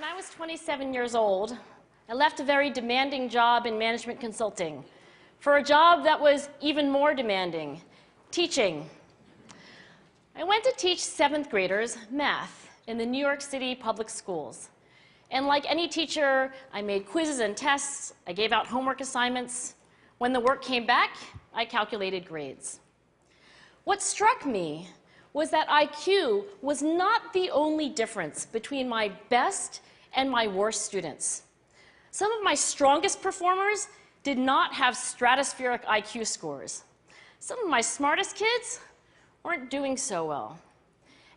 When I was 27 years old, I left a very demanding job in management consulting for a job that was even more demanding, teaching. I went to teach 7th graders math in the New York City public schools. And like any teacher, I made quizzes and tests, I gave out homework assignments. When the work came back, I calculated grades. What struck me was that IQ was not the only difference between my best and my worst students. Some of my strongest performers did not have stratospheric IQ scores. Some of my smartest kids weren't doing so well.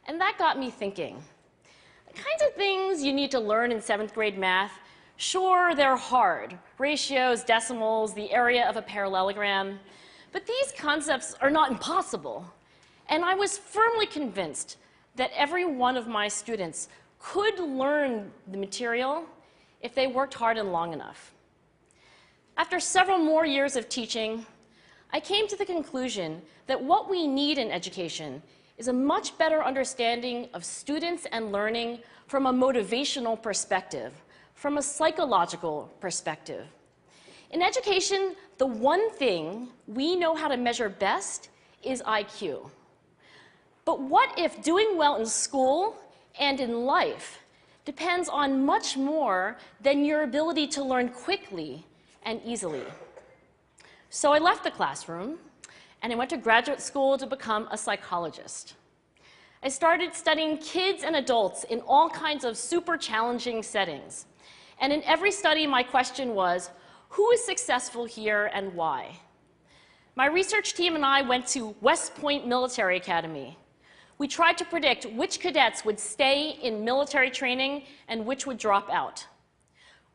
And that got me thinking. The kinds of things you need to learn in 7th grade math, sure, they're hard. Ratios, decimals, the area of a parallelogram. But these concepts are not impossible. And I was firmly convinced that every one of my students could learn the material if they worked hard and long enough. After several more years of teaching, I came to the conclusion that what we need in education is a much better understanding of students and learning from a motivational perspective, from a psychological perspective. In education, the one thing we know how to measure best is IQ. But what if doing well in school and in life depends on much more than your ability to learn quickly and easily? So I left the classroom and I went to graduate school to become a psychologist. I started studying kids and adults in all kinds of super challenging settings. And in every study, my question was, who is successful here and why? My research team and I went to West Point Military Academy. We tried to predict which cadets would stay in military training and which would drop out.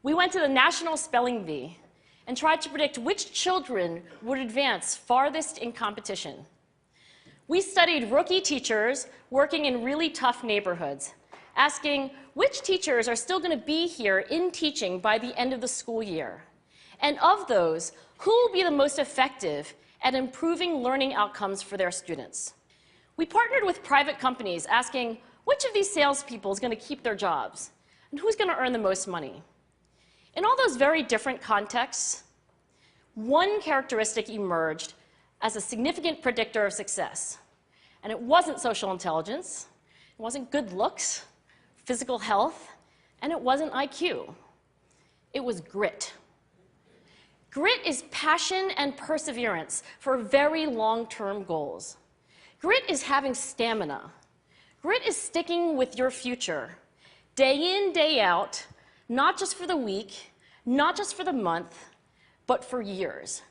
We went to the National Spelling Bee and tried to predict which children would advance farthest in competition. We studied rookie teachers working in really tough neighborhoods, asking which teachers are still going to be here in teaching by the end of the school year. And of those, who will be the most effective at improving learning outcomes for their students? We partnered with private companies asking which of these salespeople is going to keep their jobs and who's going to earn the most money. In all those very different contexts, one characteristic emerged as a significant predictor of success. And it wasn't social intelligence, it wasn't good looks, physical health, and it wasn't IQ. It was grit. Grit is passion and perseverance for very long-term goals. Grit is having stamina. Grit is sticking with your future, day in, day out, not just for the week, not just for the month, but for years,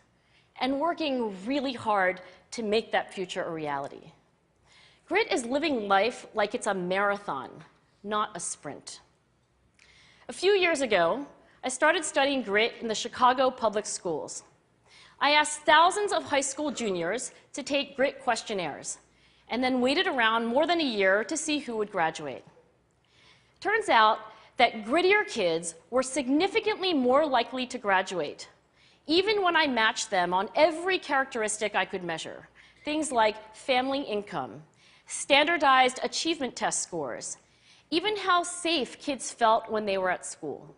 and working really hard to make that future a reality. Grit is living life like it's a marathon, not a sprint. A few years ago, I started studying grit in the Chicago public schools. I asked thousands of high school juniors to take grit questionnaires, and then waited around more than a year to see who would graduate. Turns out that grittier kids were significantly more likely to graduate, even when I matched them on every characteristic I could measure, things like family income, standardized achievement test scores, even how safe kids felt when they were at school.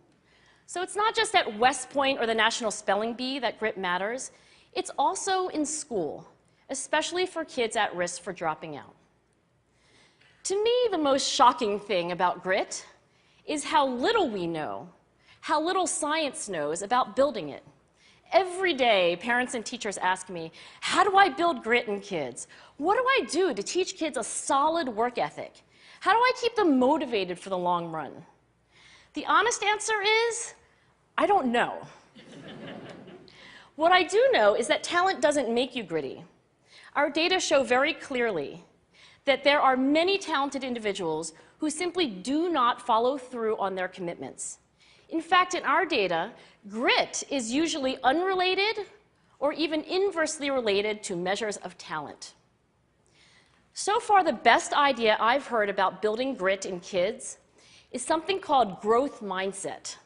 So it's not just at West Point or the National Spelling Bee that grit matters, it's also in school, especially for kids at risk for dropping out. To me, the most shocking thing about grit is how little we know, how little science knows about building it. Every day, parents and teachers ask me, how do I build grit in kids? What do I do to teach kids a solid work ethic? How do I keep them motivated for the long run? The honest answer is, I don't know. What I do know is that talent doesn't make you gritty. Our data show very clearly that there are many talented individuals who simply do not follow through on their commitments. In fact, in our data, grit is usually unrelated or even inversely related to measures of talent. So far, the best idea I've heard about building grit in kids is something called growth mindset.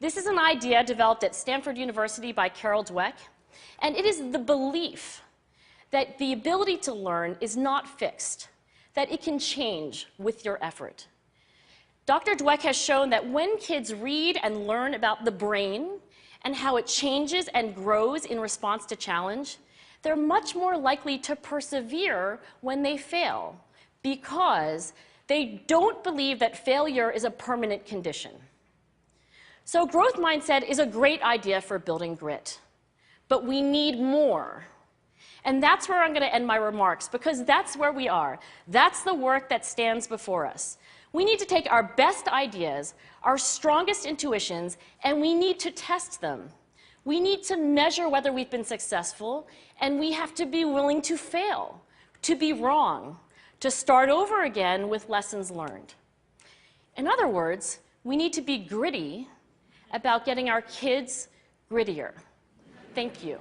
This is an idea developed at Stanford University by Carol Dweck, and it is the belief that the ability to learn is not fixed, that it can change with your effort. Dr. Dweck has shown that when kids read and learn about the brain and how it changes and grows in response to challenge, they're much more likely to persevere when they fail because they don't believe that failure is a permanent condition. So growth mindset is a great idea for building grit, but we need more. And that's where I'm going to end my remarks, because that's where we are. That's the work that stands before us. We need to take our best ideas, our strongest intuitions, and we need to test them. We need to measure whether we've been successful, and we have to be willing to fail, to be wrong, to start over again with lessons learned. In other words, we need to be gritty about getting our kids grittier. Thank you.